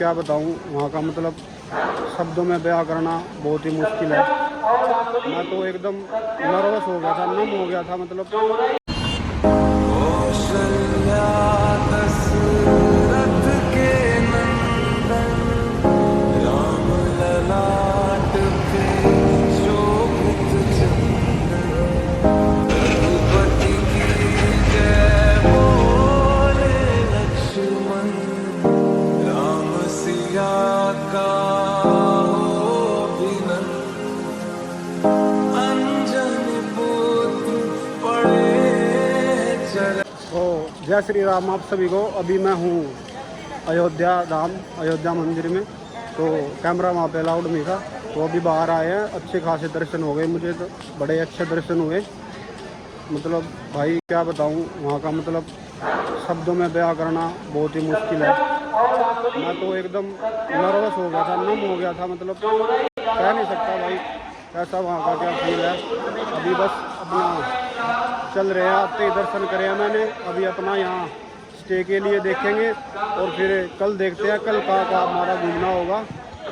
क्या बताऊं, वहाँ का मतलब शब्दों में बयां करना बहुत ही मुश्किल है। मैं तो एकदम नर्वस हो गया था, नम हो गया था मतलब। तो जय श्री राम आप सभी को। अभी मैं हूँ अयोध्या धाम, अयोध्या मंदिर में। तो कैमरा वहाँ पे अलाउड नहीं था, तो अभी बाहर आए हैं। अच्छे खासे दर्शन हो गए मुझे, तो बड़े अच्छे दर्शन हुए। मतलब भाई क्या बताऊँ, वहाँ का मतलब शब्दों में बयां करना बहुत ही मुश्किल है। मैं तो एकदम नर्वस हो गया था, नम हो गया था मतलब। कह नहीं सकता भाई कैसा वहाँ का क्या फील है। अभी बस अपना चल रहे हैं, आते ही दर्शन करे हैं मैंने। अभी अपना यहाँ स्टे के लिए देखेंगे और फिर कल देखते हैं कल का हमारा घूमना होगा।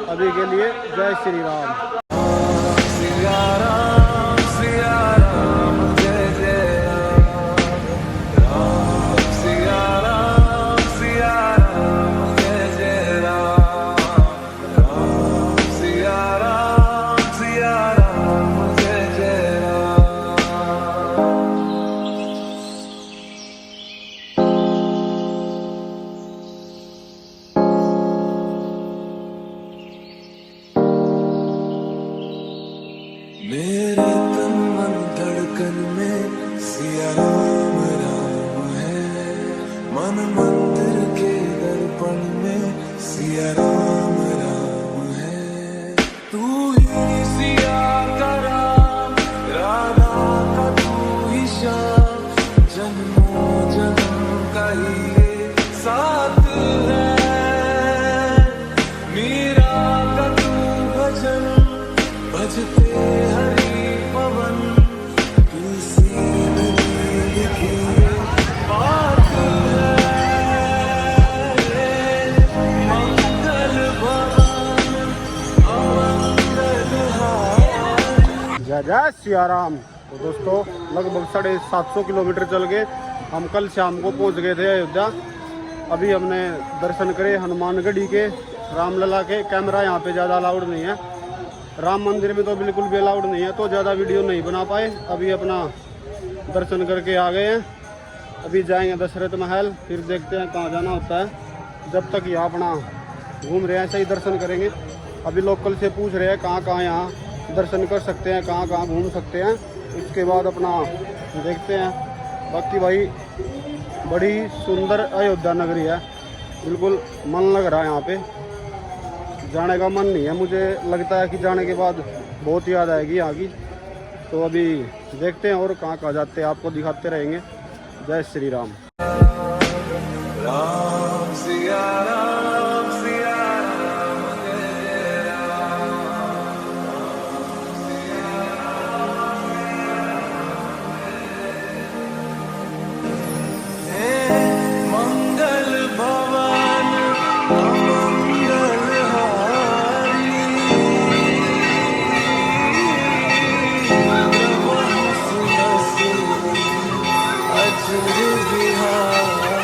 अभी के लिए जय श्री राम। मेरे तन मन धड़कन में सिया राम राम है। मन मंदिर के दर्पण में सिया राम राम है। तू ही सिया का राम, राधा का तू ही श्याम। जन्मों जन्म का ही साथ है। मीरा का तू भजन भजते हरि पवन। तुलसी लिखी बात है। मंगल भवन अमंगल हारी। जय जय सिया राम। तो दोस्तों लगभग 750 किलोमीटर चल के हम कल शाम को पहुंच गए थे अयोध्या। अभी हमने दर्शन करे हनुमानगढ़ी के, रामलला के। कैमरा यहाँ पे ज़्यादा अलाउड नहीं है, राम मंदिर में तो बिल्कुल भी अलाउड नहीं है, तो ज़्यादा वीडियो नहीं बना पाए। अभी अपना दर्शन करके आ गए हैं। अभी जाएंगे दशरथ महल, फिर देखते हैं कहाँ जाना होता है। जब तक यहाँ अपना घूम रहे हैं ऐसे ही दर्शन करेंगे। अभी लोकल से पूछ रहे हैं कहाँ कहाँ यहाँ दर्शन कर सकते हैं, कहाँ कहाँ घूम सकते हैं। इसके बाद अपना देखते हैं। बाकी भाई बड़ी सुंदर अयोध्या नगरी है, बिल्कुल मन लग रहा है यहाँ पे। जाने का मन नहीं है, मुझे लगता है कि जाने के बाद बहुत याद आएगी यहाँ की। तो अभी देखते हैं और कहाँ कहाँ जाते हैं, आपको दिखाते रहेंगे। जय श्री राम। राम सिया राम सिया राम जय राम। मंगल भवन अमंगल हारी। अजर बिहारी।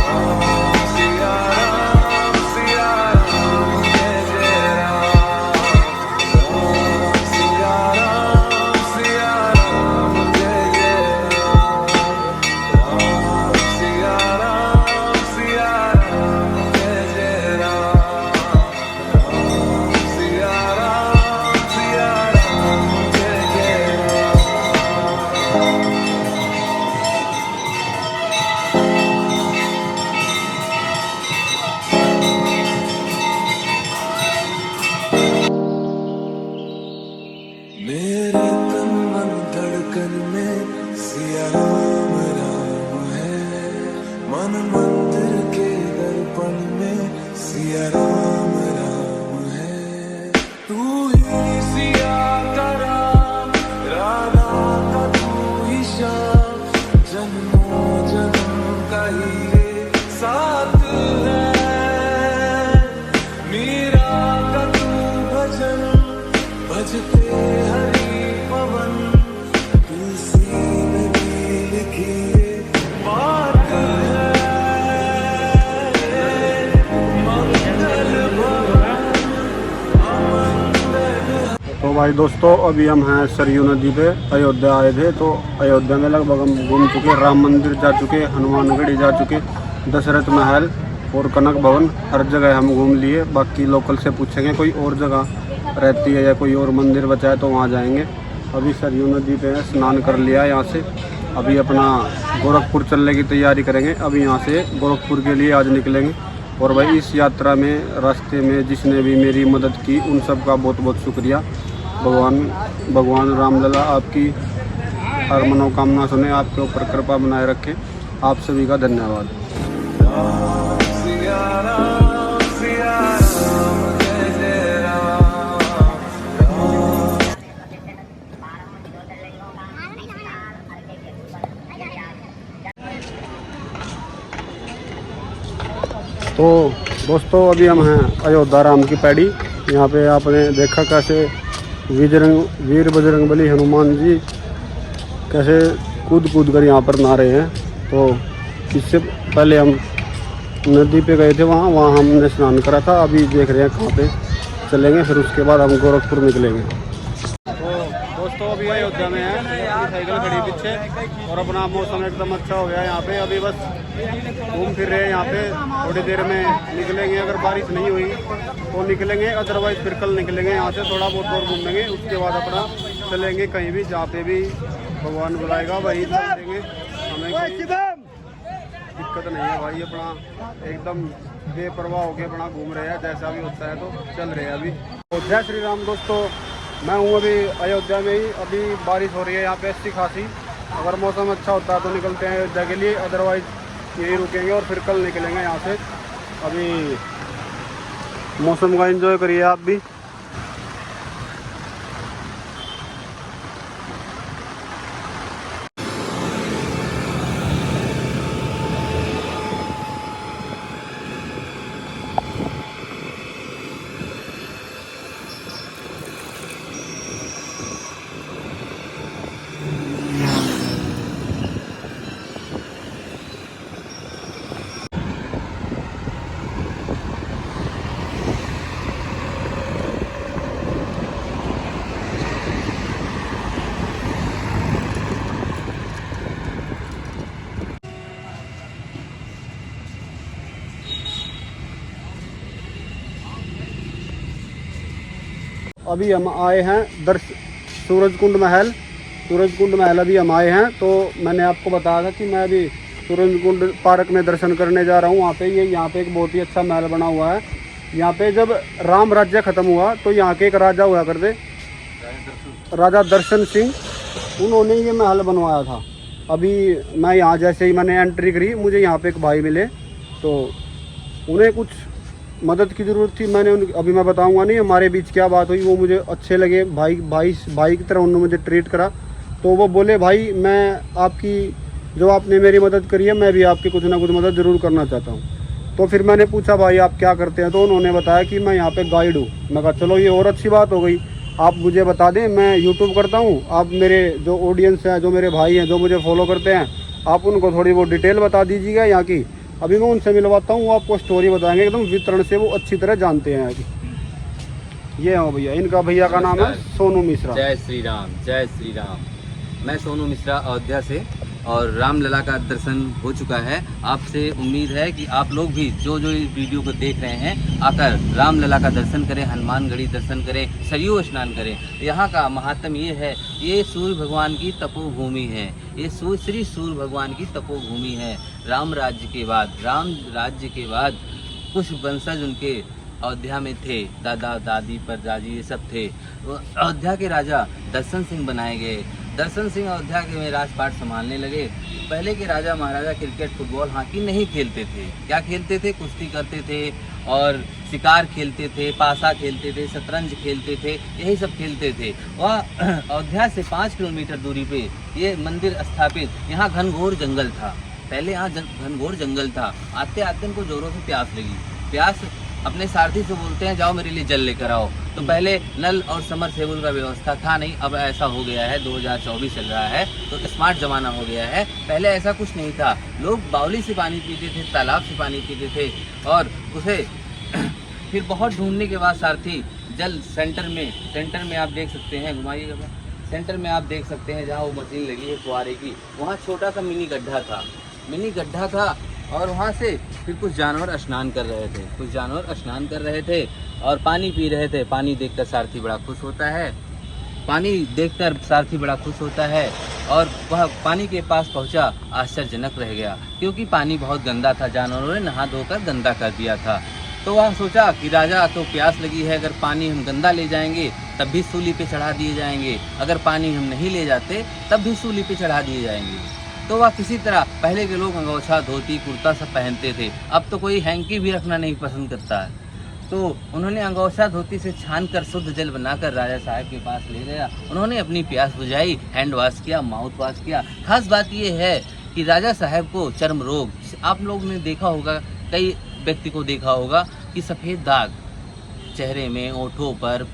राम सिया राम सिया राम जय जय राम। राम सिया राम सिया राम जय जय राम। राम सिया राम सिया राम जय जय राम। राम सिया राम सिया राम जय जय राम। मेरे तन मन धड़कन में सिया राम राम है। मन मंदिर के दर्पण में सिया राम राम है। तू ही सिया का राम, राधा का तू ही श्याम। जन्मों जन्म का ही साथ है। भाई दोस्तों, अभी हम हैं सरयू नदी पे, अयोध्या आए थे। तो अयोध्या में लगभग हम घूम चुके, राम मंदिर जा चुके, हनुमानगढ़ी जा चुके, दशरथ महल और कनक भवन, हर जगह हम घूम लिए। बाकी लोकल से पूछेंगे कोई और जगह रहती है या कोई और मंदिर बचा है तो वहाँ जाएंगे। अभी सरयू नदी पे स्नान कर लिया यहाँ से, अभी अपना गोरखपुर चलने की तैयारी करेंगे। अभी यहाँ से गोरखपुर के लिए आज निकलेंगे। और भाई इस यात्रा में रास्ते में जिसने भी मेरी मदद की उन सब का बहुत बहुत शुक्रिया। भगवान रामलला आपकी हर मनोकामना सुने, आपके ऊपर कृपा बनाए रखें। आप सभी का धन्यवाद। तो दोस्तों, अभी हम हैं अयोध्या राम की पैड़ी। यहाँ पे आपने देखा कैसे वीर बजरंगबली हनुमान जी कैसे कूद कूद कर यहाँ पर नहा रहे हैं। तो इससे पहले हम नदी पे गए थे, वहाँ हमने स्नान करा था। अभी देख रहे हैं कहाँ पे चलेंगे, फिर उसके बाद हम गोरखपुर निकलेंगे। तो दोस्तों, अभी अयोध्या में है, साइकिल खड़ी पीछे और अपना मौसम एकदम अच्छा हो गया यहाँ पे। अभी बस घूम फिर रहे हैं यहाँ पे, थोड़ी देर में निकलेंगे। अगर बारिश नहीं हुई तो निकलेंगे, अदरवाइज फिर कल निकलेंगे यहाँ से। थोड़ा बहुत और घूमेंगे, उसके बाद अपना चलेंगे कहीं भी, जहाँ पे भी भगवान बुलाएगा वहीं चलेंगे। हमें दिक्कत नहीं है भाई, अपना एकदम बेपरवाह होके अपना घूम रहे हैं, जैसा भी होता है तो चल रहे हैं अभी। तो जय श्री राम दोस्तों, मैं हूँ अभी अयोध्या में ही। अभी बारिश हो रही है यहाँ पे अच्छी खासी। अगर मौसम अच्छा होता है तो निकलते हैं अयोध्या के लिए, अदरवाइज यहीं रुकेंगे और फिर कल निकलेंगे यहाँ से। अभी मौसम का एंजॉय करिए आप भी। अभी हम आए हैं सूरजकुंड महल अभी हम आए हैं। तो मैंने आपको बताया था कि मैं अभी सूरजकुंड पार्क में दर्शन करने जा रहा हूँ। वहाँ पे यहाँ पे एक बहुत ही अच्छा महल बना हुआ है। यहाँ पे जब राम राज्य ख़त्म हुआ तो यहाँ के एक राजा हुआ करते, राजा दर्शन सिंह, उन्होंने ये महल बनवाया था। अभी मैं यहाँ जैसे ही मैंने एंट्री करी, मुझे यहाँ पे एक भाई मिले, तो उन्हें कुछ मदद की ज़रूरत थी। मैंने अभी मैं बताऊंगा नहीं हमारे बीच क्या बात हुई, वो मुझे अच्छे लगे, भाई की तरह उन्होंने मुझे ट्रीट करा। तो वो बोले, भाई मैं आपकी जो आपने मेरी मदद करी है, मैं भी आपकी कुछ ना कुछ मदद ज़रूर करना चाहता हूँ। तो फिर मैंने पूछा, भाई आप क्या करते हैं? तो उन्होंने बताया कि मैं यहाँ पे गाइड हूँ। मैं कहा चलो ये और अच्छी बात हो गई, आप मुझे बता दें, मैं यूट्यूब करता हूँ, आप मेरे जो ऑडियंस हैं, जो मेरे भाई हैं, जो मुझे फॉलो करते हैं, आप उनको थोड़ी वो डिटेल बता दीजिएगा यहाँ की। अभी मैं उनसे मिलवाता हूँ, वो आपको स्टोरी बताएंगे एकदम वितरण से, वो अच्छी तरह जानते हैं अभी। ये हो भैया, इनका भैया का नाम है सोनू मिश्रा। जय श्री राम, जय श्री राम। मैं सोनू मिश्रा अयोध्या से, और रामलला का दर्शन हो चुका है। आपसे उम्मीद है कि आप लोग भी जो इस वीडियो को देख रहे हैं, आकर रामलला का दर्शन करें, हनुमानगढ़ी दर्शन करें, सरयू स्नान करें। यहाँ का महात्म ये है, ये सूर्य भगवान की तपोभूमि है, ये श्री सूर्य भगवान की तपोभूमि है। राम राज्य के बाद कुछ वंशज उनके अयोध्या में थे, दादा दादी परदादी ये सब थे। अयोध्या के राजा दर्शन सिंह बनाए गए। दर्शन सिंह अयोध्या के में राजपाट संभालने लगे। पहले के राजा महाराजा क्रिकेट, फुटबॉल, हॉकी नहीं खेलते थे। क्या खेलते थे? कुश्ती करते थे और शिकार खेलते थे, पासा खेलते थे, शतरंज खेलते थे, यही सब खेलते थे। वह अयोध्या से 5 किलोमीटर दूरी पे ये मंदिर स्थापित। यहाँ घनघोर जंगल था, पहले यहाँ घनघोर जंगल था। आते आते उनको जोरों से प्यास लगी। प्यास अपने सारथी से बोलते हैं, जाओ मेरे लिए जल लेकर आओ। तो पहले नल और समरसेबुल का व्यवस्था था नहीं, अब ऐसा हो गया है, 2024 चल रहा है तो स्मार्ट ज़माना हो गया है। पहले ऐसा कुछ नहीं था, लोग बावली से पानी पीते थे, तालाब से पानी पीते थे। और उसे फिर बहुत ढूंढने के बाद सारथी जल सेंटर में आप देख सकते हैं, घुमाइएगा, सेंटर में आप देख सकते हैं जहाँ वो मशीन लगी है फुहारे की, वहाँ छोटा सा मिनी गड्ढा था और वहाँ से फिर कुछ जानवर स्नान कर रहे थे और पानी पी रहे थे। पानी देखकर सारथी बड़ा खुश होता है और वह पानी के पास पहुंचा, आश्चर्यजनक रह गया क्योंकि पानी बहुत गंदा था, जानवरों ने नहा धोकर गंदा कर दिया था। तो वह सोचा कि राजा तो प्यास लगी है, अगर पानी हम गंदा ले जाएंगे तब भी सूली पे चढ़ा दिए जाएंगे, अगर पानी हम नहीं ले जाते तब भी सूली पे चढ़ा दिए जाएंगे। तो वह किसी तरह, पहले के लोग अंगोछा धोती कुर्ता सब पहनते थे, अब तो कोई हैंकी भी रखना नहीं पसंद करता है। तो उन्होंने अंगोछा धोती से छान कर शुद्ध जल बनाकर राजा साहब के पास ले गया। उन्होंने अपनी प्यास बुझाई, हैंड वॉश किया, माउथ वॉश किया। खास बात यह है कि राजा साहब को चर्म रोग, आप लोग ने देखा होगा, कई व्यक्ति को देखा होगा कि सफ़ेद दाग चेहरे में, ओठों पर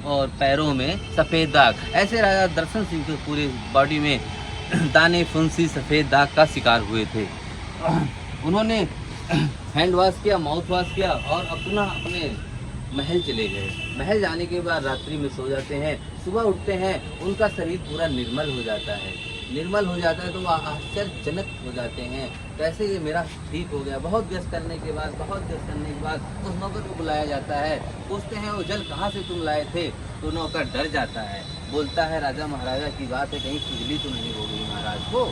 और पैरों में सफ़ेद दाग, ऐसे राजा दर्शन सिंह के पूरे बॉडी में दाने फुंसी सफ़ेद दाग का शिकार हुए थे। उन्होंने हैंड वॉश किया, माउथ वॉश किया और अपने महल चले गए। महल जाने के बाद रात्रि में सो जाते हैं, सुबह उठते हैं, उनका शरीर पूरा निर्मल हो जाता है तो वह आश्चर्यजनक हो जाते हैं, कैसे ये मेरा ठीक हो गया। बहुत गश्त करने के बाद उस नौकर को बुलाया जाता है, पूछते हैं वो जल कहाँ से तुम लाए थे। तो नौकर डर जाता है, बोलता है राजा महाराजा की बात है, कहीं खुजली तो नहीं हो गई महाराज को,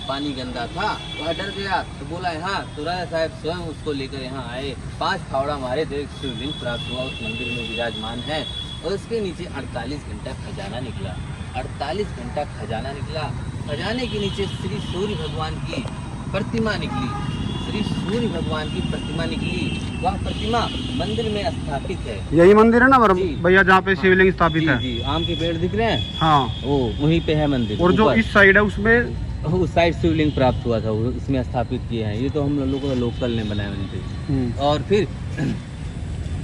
पानी गंदा था। वह डर गया तो बोला यहाँ। तो राजा साहब स्वयं उसको लेकर यहाँ आए, 5 फावड़ा मारे तो एक शिवलिंग प्राप्त हुआ, उस मंदिर में विराजमान है और उसके नीचे 48 घंटा खजाना निकला। 48 घंटा खजाना निकला। खजाने के नीचे श्री सूर्य भगवान की प्रतिमा निकली। वह प्रतिमा मंदिर में स्थापित है। यही मंदिर है ना जी। भैया, जहाँ पे शिवलिंग स्थापित है? जी, आम के पेड़ दिख रहे हैं, हाँ, वो वहीं पे है मंदिर। और जो इस साइड है उसमें, उस साइड शिवलिंग प्राप्त हुआ था, उसमें स्थापित किए हैं। ये तो हम लोगों को लोकल ने बनाए मंदिर। और फिर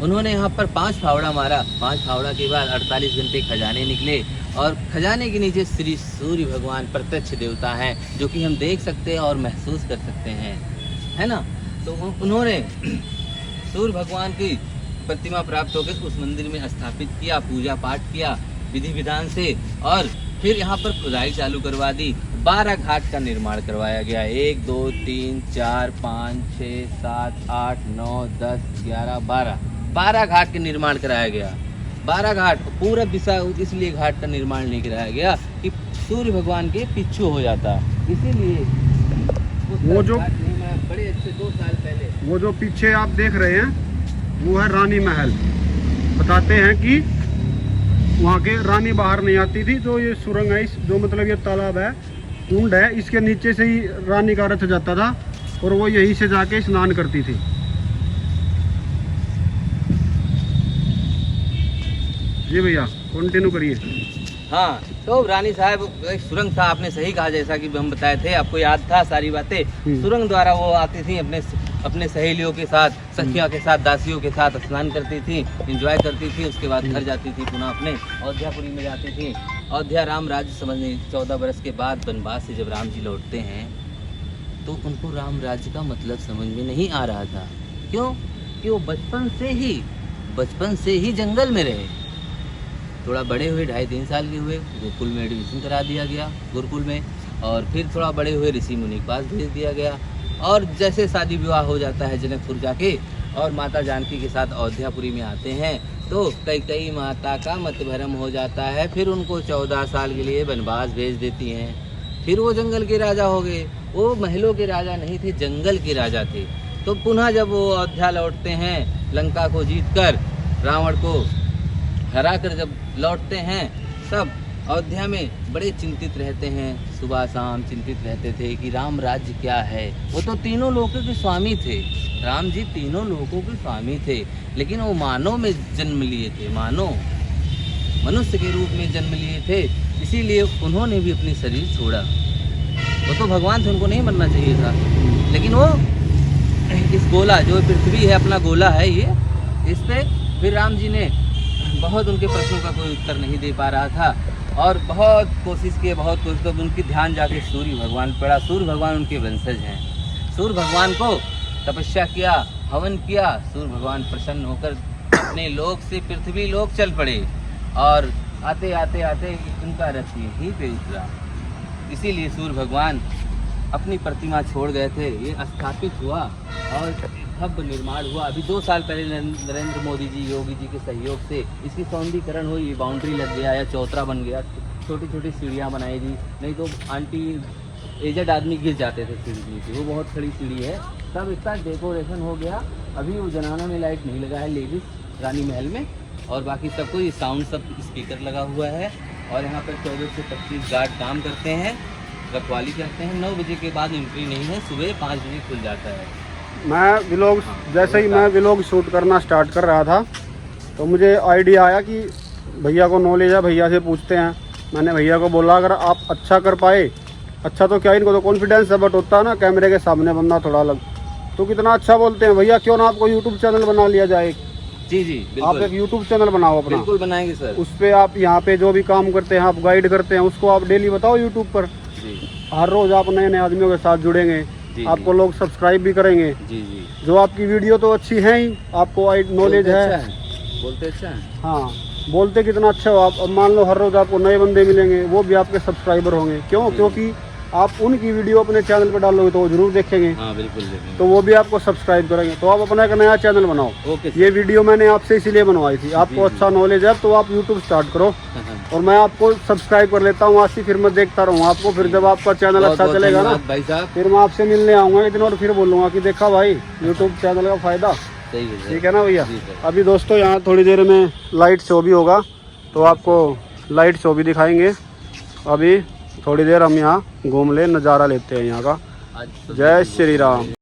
उन्होंने यहाँ पर 5 फावड़ा मारा। 5 फावड़ा के बाद 48 घंटे खजाने निकले और खजाने के नीचे श्री सूर्य भगवान प्रत्यक्ष देवता हैं, जो कि हम देख सकते हैं और महसूस कर सकते हैं, है ना। तो उन्होंने सूर्य भगवान की प्रतिमा प्राप्त होकर उस मंदिर में स्थापित किया, पूजा पाठ किया विधि विधान से और फिर यहाँ पर खुदाई चालू करवा दी। 12 घाट का निर्माण करवाया गया। 1 2 3 4 5 6 7 8 9 10 11 12 घाट का निर्माण कराया गया। 12 घाट पूरा दिशा, इसलिए घाट का निर्माण नहीं कराया गया कि सूर्य भगवान के पिछू हो जाता, इसीलिए वो जो बड़े अच्छे 2 साल पहले वो जो पीछे आप देख रहे हैं वो है रानी महल। बताते हैं कि वहाँ के रानी बाहर नहीं आती थी, तो ये सुरंग है, जो मतलब ये तालाब है, कुंड है, इसके नीचे से ही रानी का रथ जाता था और वो यहीं से जाके स्नान करती थी। जी भैया, कंटिन्यू करिए। हाँ, तो रानी साहब एक सुरंग था, आपने सही कहा, जैसा कि हम बताए थे, आपको याद था सारी बातें। सुरंग द्वारा वो आती थी, अपने सहेलियों के साथ, सखियों के साथ, दासियों के साथ स्नान करती थी, एंजॉय करती थी, उसके बाद घर जाती थी, पुनः अपने अयोध्यापुरी में जाती थी। अयोध्या राम राज्य समझने 14 बरस के बाद वनवास से जब राम जी लौटते हैं तो उनको राम राज्य का मतलब समझ में नहीं आ रहा था। क्यों? कि वो बचपन से ही जंगल में रहे। थोड़ा बड़े हुए, 2.5-3 साल के हुए, गोकुल में एडमिशन करा दिया गया, गुरुकुल में, और फिर थोड़ा बड़े हुए ऋषि मुनि के पास भेज दिया गया। और जैसे शादी विवाह हो जाता है जनकपुर जाके और माता जानकी के साथ अयोध्यापुरी में आते हैं तो कई माता का मतभरम हो जाता है, फिर उनको 14 साल के लिए वनवास भेज देती हैं। फिर वो जंगल के राजा हो गए। वो महलों के राजा नहीं थे, जंगल के राजा थे। तो पुनः जब वो अयोध्या लौटते हैं, लंका को जीतकर, रावण को हरा कर जब लौटते हैं, तब अयोध्या में बड़े चिंतित रहते हैं, सुबह शाम चिंतित रहते थे कि राम राज्य क्या है। वो तो तीनों लोकों के स्वामी थे, राम जी तीनों लोकों के स्वामी थे, लेकिन वो मानव में जन्म लिए थे, मनुष्य के रूप में जन्म लिए थे, इसीलिए उन्होंने भी अपनी शरीर छोड़ा। वो तो भगवान थे, उनको नहीं मरना चाहिए था, लेकिन वो इस गोला, जो पृथ्वी है अपना गोला है ये, इस पे फिर राम जी ने बहुत उनके प्रश्नों का कोई उत्तर नहीं दे पा रहा था और बहुत कोशिश किए, तो उनकी ध्यान जाके सूर्य भगवान पड़ा। सूर्य भगवान उनके वंशज हैं। सूर्य भगवान को तपस्या किया, हवन किया, सूर्य भगवान प्रसन्न होकर अपने लोक से पृथ्वी लोक चल पड़े और आते आते आते उनका रथ ही पे उतरा। इसीलिए सूर्य भगवान अपनी प्रतिमा छोड़ गए थे, ये स्थापित हुआ और भव्य निर्माण हुआ। अभी 2 साल पहले नरेंद्र मोदी जी, योगी जी के सहयोग से इसकी सौंदर्यीकरण हुई, बाउंड्री लग गया या चौतरा बन गया, छोटी छोटी सीढ़ियाँ बनाई दी। नहीं तो आंटी एजेड आदमी गिर जाते थे सीढ़ी नीचे, वो बहुत खड़ी सीढ़ी है। तब इतना डेकोरेशन हो गया। अभी वो जनाना में लाइट नहीं लगा है लेडीज रानी महल में, और बाकी सबको ये साउंड सब स्पीकर लगा हुआ है। और यहाँ पर 24 से 25 गार्ड काम करते हैं, रखवाली करते हैं। 9 बजे के बाद एंट्री नहीं है, सुबह 5 बजे खुल जाता है। मैं व्लॉग जैसे ही मैं व्लॉग शूट करना स्टार्ट कर रहा था तो मुझे आइडिया आया कि भैया को नॉलेज है, भैया से पूछते हैं। मैंने भैया को बोला अगर आप अच्छा कर पाए, अच्छा तो क्या, इनको तो कॉन्फिडेंस है, बट होता है ना कैमरे के सामने बनना थोड़ा अलग। तो कितना अच्छा बोलते हैं भैया, क्यों ना आपको यूट्यूब चैनल बना लिया जाए। जी जी आप एक यूट्यूब चैनल बनाओ अपना। बिल्कुल बनाएंगे सर। उस पर आप यहाँ पे जो भी काम करते हैं, आप गाइड करते हैं, उसको आप डेली बताओ यूट्यूब पर। जी। हर रोज आप नए नए आदमियों के साथ जुड़ेंगे, आपको लोग सब्सक्राइब भी करेंगे। जी जी। जो आपकी वीडियो तो अच्छी है ही, आपको नॉलेज है। बोलते अच्छा है। हाँ, बोलते कितना अच्छा हो आप। अब मान लो हर रोज आपको नए बंदे मिलेंगे, वो भी आपके सब्सक्राइबर होंगे। क्यों? क्योंकि आप उनकी वीडियो अपने चैनल पर डालोगे तो वो जरूर देखेंगे। हाँ बिल्कुल देखेंगे। तो वो भी आपको सब्सक्राइब करेंगे। तो आप अपना एक नया चैनल बनाओ। ओके। ये वीडियो मैंने आपसे इसीलिए बनवाई थी, आपको अच्छा नॉलेज है तो आप यूट्यूब स्टार्ट करो और मैं आपको सब्सक्राइब कर लेता हूँ आज से, फिर मैं देखता रहूँगा आपको। फिर जब आपका चैनल अच्छा चलेगा ना भाई साहब, फिर मैं आपसे मिलने आऊँगा एक दिन और फिर बोलूँगा कि देखा भाई यूट्यूब चैनल का फायदा। सही है। ठीक है ना भैया। जी सर। अभी दोस्तों यहाँ थोड़ी देर में लाइट शो भी होगा, तो आपको लाइट शो भी दिखाएंगे। अभी थोड़ी देर हम यहाँ घूम ले, नज़ारा लेते हैं यहाँ का। जय श्री राम।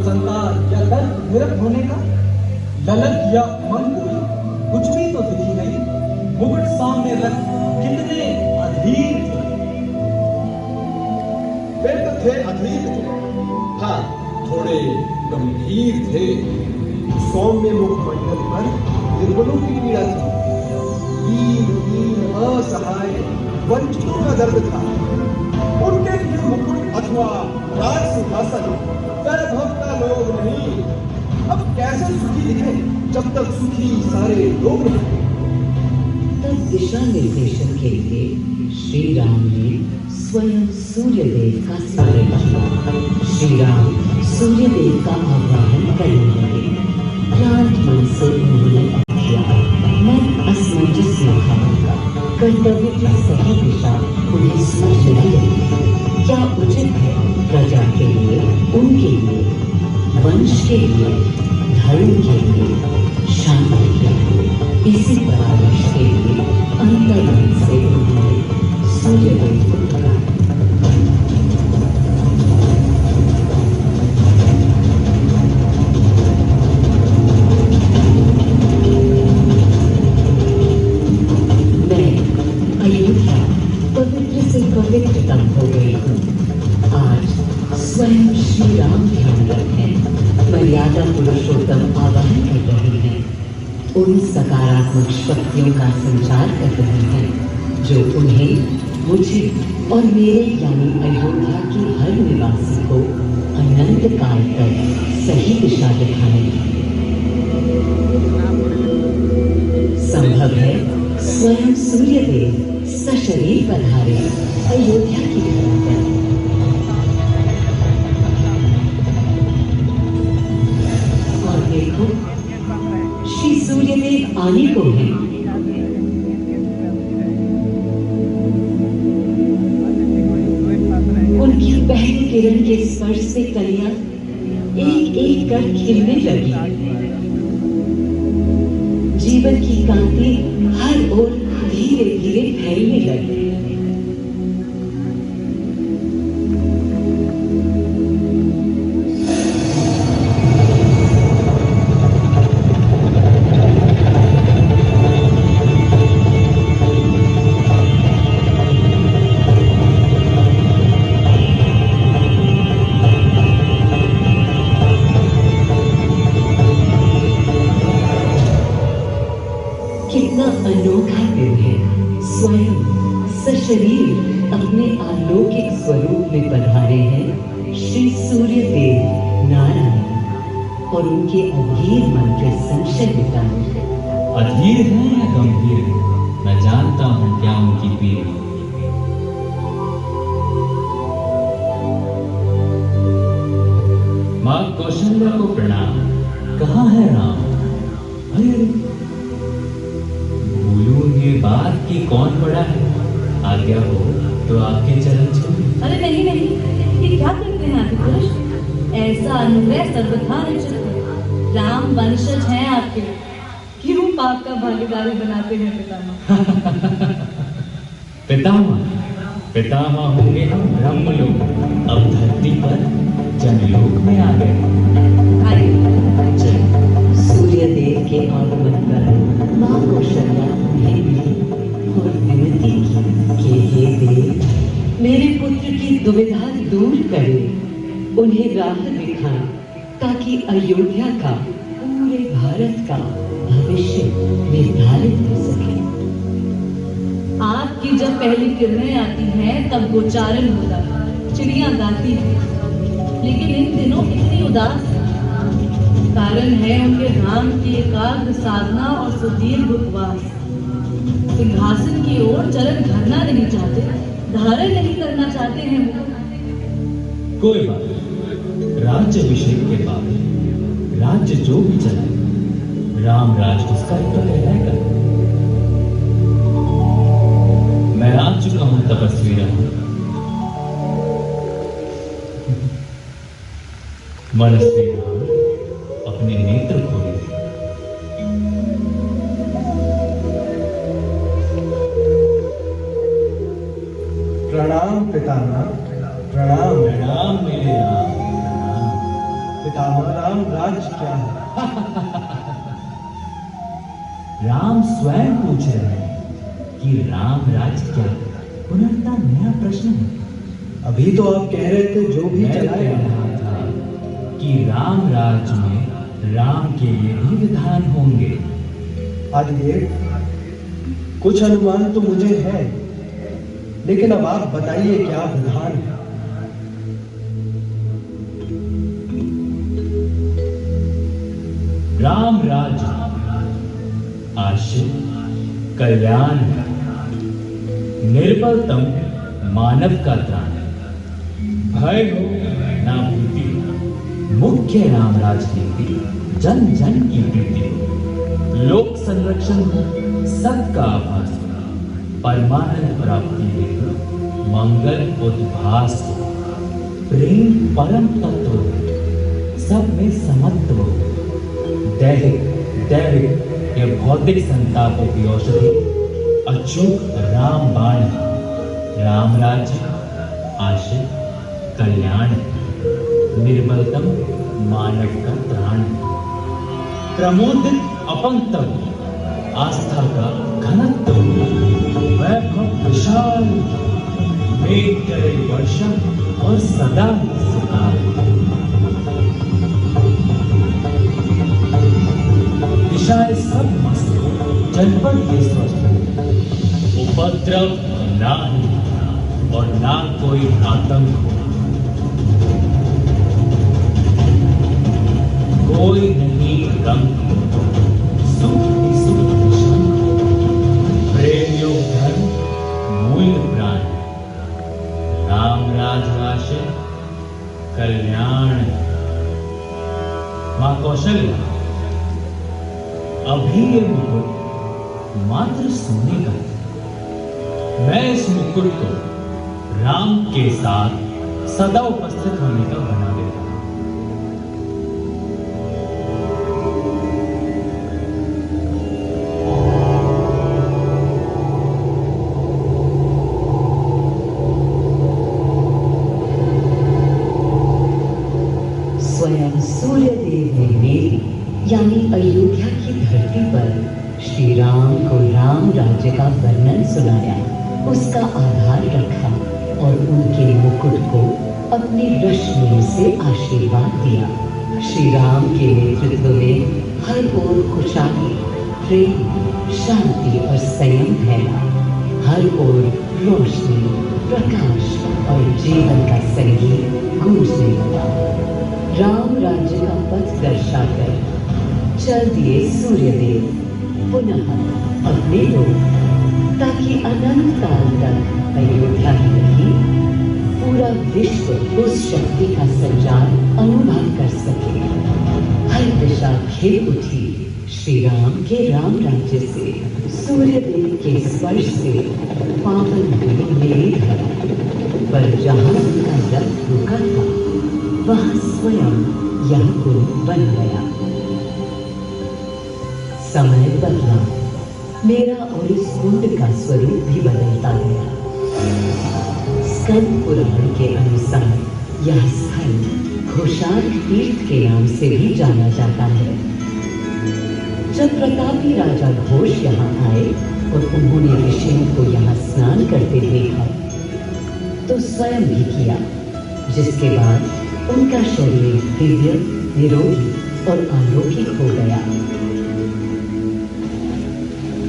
संतान या दर्द विरक्त होने का, ललक या उमंग कोई कुछ भी तो दिखी नहीं। मुकुट सामने रख कितने अधीर थे। वे तो थे अधीर थे, हाँ थोड़े गंभीर थे। सौम्य मुखमंडल पर निर्बलों की पीड़ा थी, दीन असहाय वंचितों का दर्द था। उनके लिए मुकुट अथवा राज सिंहासन वैभव का लोग नहीं। अब कैसे सुखी दिखे जब तक सुखी सारे लोग नहीं। तब दिशा निर्देशन के लिए श्री राम ने स्वयं सूर्यदेव का स्मरण किया। श्री राम सूर्यदेव का आवाहन करने लगे। क्लांत मन से उन्होंने किया, मन असमंजस में था। कर्तव्य की सही दिशा उन्हें समझ नहीं रही। क्या उचित है प्रजा के लिए, उनके लिए, वंश के लिए, धर्म के लिए, शांति के लिए, इसी परामर्श के लिए अंतर्मन से उन्होंने सूर्यदेव को पुकारा। मैं अयोध्या पवित्र से पवित्रतम हो गई हूँ। आज स्वयं श्री राम ध्यान रखें, मर्यादा पुरुषोत्तम आवाहन कर रहे हैं। उन सकारात्मक शक्तियों का संचार कर रहे हैं जो उन्हें, मुझे और मेरे यानी अयोध्या की हर निवासी को अनंत काल तक सही दिशा दिखाएंगे। संभव है स्वयं सूर्यदेव सशरीर पधारे अयोध्या की धरती पर। और देखो, श्री सूर्यदेव आने को हैं। उनकी पहली किरण के स्पर्श से कलियां एक एक कर खिलने लगी। जीवन की कांति हर ओर धीरे धीरे फैलने लगी। कितना अनोखा दिन है। स्वयं सशरीर अपने अलौकिक स्वरूप में पधारे हैं श्री सूर्य देव नारायण और उनके अधीर मन के संशय मिटाने। अधीर है या गंभीर है, मैं जानता हूँ क्या उनकी पीर है। माँ कौशल्या को प्रणाम। कहाँ है राम? अरे भूलूं ये बात कि कौन बड़ा है। आज्ञा हो तो आपके चरण छूं। अरे नहीं नहीं, ये क्या करते हैं आप पुरुष? ऐसा अनुग्रह सर्वथा निश्चित है। राम वंशज हैं आपके, क्यों पाप का भागीदारी बनाते हैं पितामह? पितामह होंगे हम ब्रह्मलोक, अब धरती पर जनलोक में आ गए। सूर्य देव के आगमन पर माँ कौशल्या उन्हें मिली और विनती की कि हे देव, मेरे पुत्र की दुविधा दूर करें, उन्हें राह दिखाएं ताकि अयोध्या का, पूरे भारत का भविष्य निर्धारित हो सके। आपकी जब पहली किरणें आती हैं तब गोचारण होता है, चिड़ियां गाती हैं, लेकिन इन दिनों कितनी उदास है। कारण है उनके राम की एकाग्र साधना और सुदीर्घ उपवास। सिंहासन की ओर चरण धरना नहीं चाहते, धारण नहीं करना चाहते हैं वो। कोई बात नहीं, राज्य अभिषेक के बाद राज्य जो भी चले, राम राज उसका ही तो कहलाएगा। मैं आ चुका हूं तपस्वी राम। मनस्वी राम अपने नेत्र खोले। प्रणाम पितामह, प्रणाम। राम मेरे राम, प्रणाम। पितामह, राम राज्य क्या है? राम स्वयं पूछ रहे हैं कि राम राज्य क्या है। पुनः नया प्रश्न है। अभी तो आप कह रहे थे जो भी मैं कह चलाएगा। रहा था कि राम राज्य में राम के लिए भी विधान होंगे। आदिदेव, कुछ अनुमान तो मुझे है, लेकिन अब आप बताइए क्या विधान है? राम राज्य आश्रित कल्याण है, निर्बलतम मानव का त्राण है, भय हो ना भीति, मुख्य राम राजनीति जन जन की प्रीति हो, लोक संरक्षण हो सबका आभास हो, परमानंद प्राप्ति हेतु मंगल उद्भास हो, प्रेम परम तत्व हो, सब में समत्व हो, दैहिक दैविक या भौतिक संतापों की औषधि अचूक राम बाण है। राम राज्य आश्रित कल्याण है, निर्बलतम मानव का त्राण है, प्रमोदित अपंक्तव आस्था का घनत्व, वैभव विशाल, मेघ करे वर्षा और सदा सुखाए, दिशाएं सब मस्त, जनपद ये स्वस्थ, उपद्रव ना ही और ना कोई आतंक हो, कोई नहीं रंग, सुख ही सुख निशान, प्रेम योग धर्म मूल प्राण, राम राज आश्रय कल्याण। मां कौशल्या, अभी ये मुकुट मात्र सोने का है। मैं इस मुकुट को राम के साथ सदा उपस्थित होने का बना दे रहा। स्वयं सूर्यदेव ने मेरी यानी अयोध्या की धरती पर श्री राम को राम राज्य का वर्णन सुनाया, उसका आधार रखा और उनके मुकुट को अपनी रश्मियों से आशीर्वाद दिया। श्री राम के नेतृत्व में हर ओर खुशहाली, प्रेम, शांति और संयम फैला। हर ओर रोशनी, प्रकाश और जीवन का संगीत गूंजने लगा। राम राज्य का पथ दर्शाकर चल दिए सूर्यदेव पुनः अपने लोग, ताकि अनंत काल तक अयोध्या ही नहीं पूरा विश्व उस शक्ति का संचार अनुभव कर सके। हर दिशा खिल उठी श्री राम के राम राज्य से। सूर्यदेव के स्पर्श से पावन हुई मेरी धरती, पर जहाँ उनका रथ रुका था वहाँ स्वयं यह कुंड बन गया। समय बदला, मेरा और इस कुंड का स्वरूप भी बदलता गया। स्कंद पुराण के अनुसार यह स्थल घोषाल तीर्थ के नाम से भी जाना जाता है। जब प्रतापी राजा घोष यहाँ आए और उन्होंने ऋषियों को यहाँ स्नान करते देखा तो स्वयं भी किया, जिसके बाद उनका शरीर दिव्य, निरोगी और अलौकिक हो गया।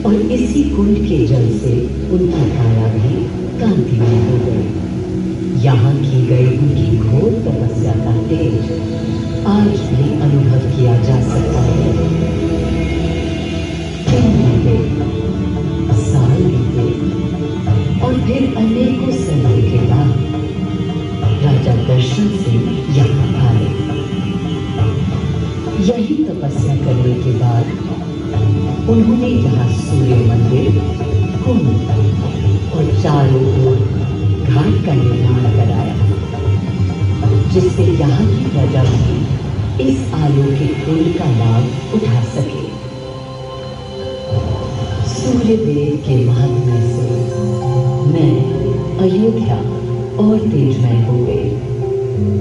और इसी कुंड के जल से उनकी काया भी कांतिमय हो गई। यहाँ की गई उनकी घोर तपस्या का तेज आज भी अनुभव किया जा सकता है। दिन बीते, साल बीते और फिर अनेकों समय के बाद राजा दर्शन से यहाँ आए। यही तपस्या करने के बाद उन्होंने यहाँ सूर्य मंदिर, कुंड और चारों ओर घाट का निर्माण कराया, जिससे यहाँ की प्रजा भी इस अलौकिक कुंड का लाभ उठा सके। सूर्यदेव के महात्म्य से मैं अयोध्या और तेजमय हो गई,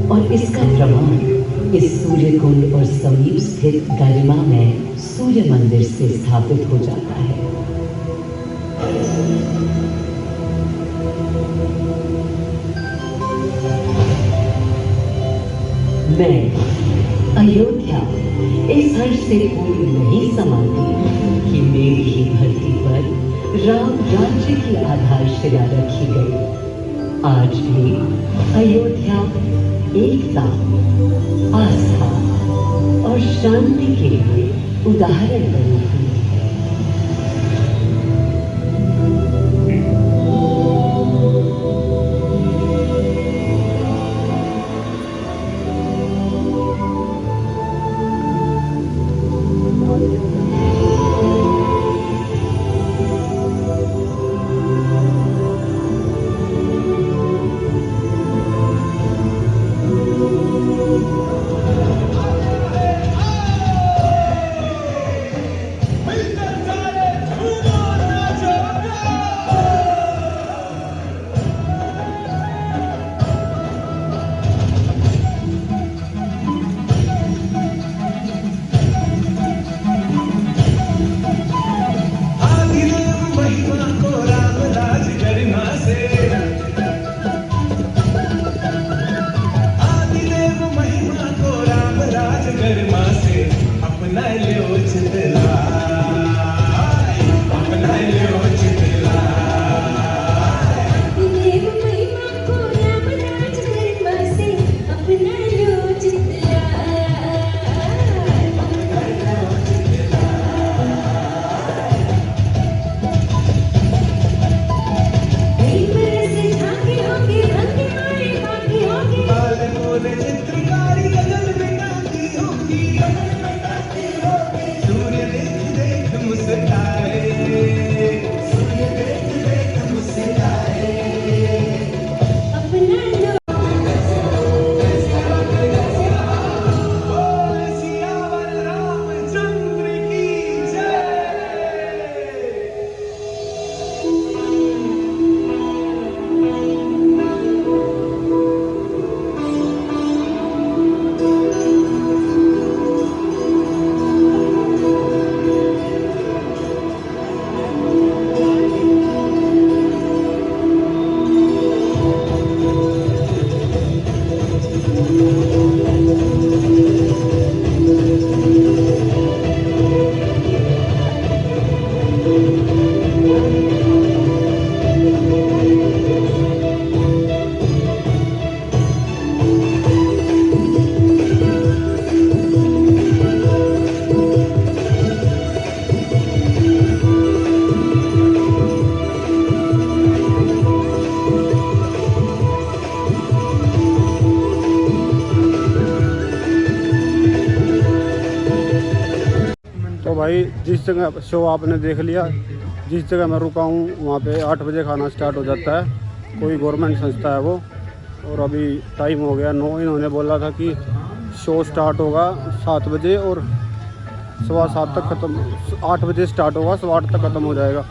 और इसका प्रमाण इस सूर्य कुंड और समीप स्थित गरिमा में सूर्य मंदिर से स्थापित हो जाता है। मैं अयोध्या इस हर्ष से पूरी नहीं समाती कि मेरी ही धरती पर राम राज्य की आधारशिला रखी गई। आज भी अयोध्या एकता, आस्था और शांति के लिए उदाहरण बनी हुई है। भाई जिस जगह शो आपने देख लिया, जिस जगह मैं रुका हूँ वहाँ पे 8 बजे खाना स्टार्ट हो जाता है। कोई गवर्नमेंट संस्था है वो। और अभी टाइम हो गया 9। इन्होंने बोला था कि शो स्टार्ट होगा 7 बजे और 7:15 तक ख़त्म, 8 बजे स्टार्ट होगा, 8:15 तक ख़त्म हो जाएगा।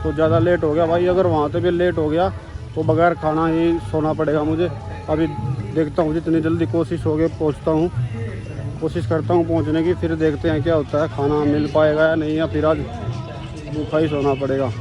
तो ज़्यादा लेट हो गया भाई। अगर वहाँ पे भी लेट हो गया तो बगैर खाना ही सोना पड़ेगा मुझे। अभी देखता हूँ जितनी जल्दी कोशिश हो गई पहुँचता हूँ, कोशिश करता हूँ पहुँचने की। फिर देखते हैं क्या होता है, खाना मिल पाएगा या नहीं, या फिर आज भूखा ही सोना पड़ेगा।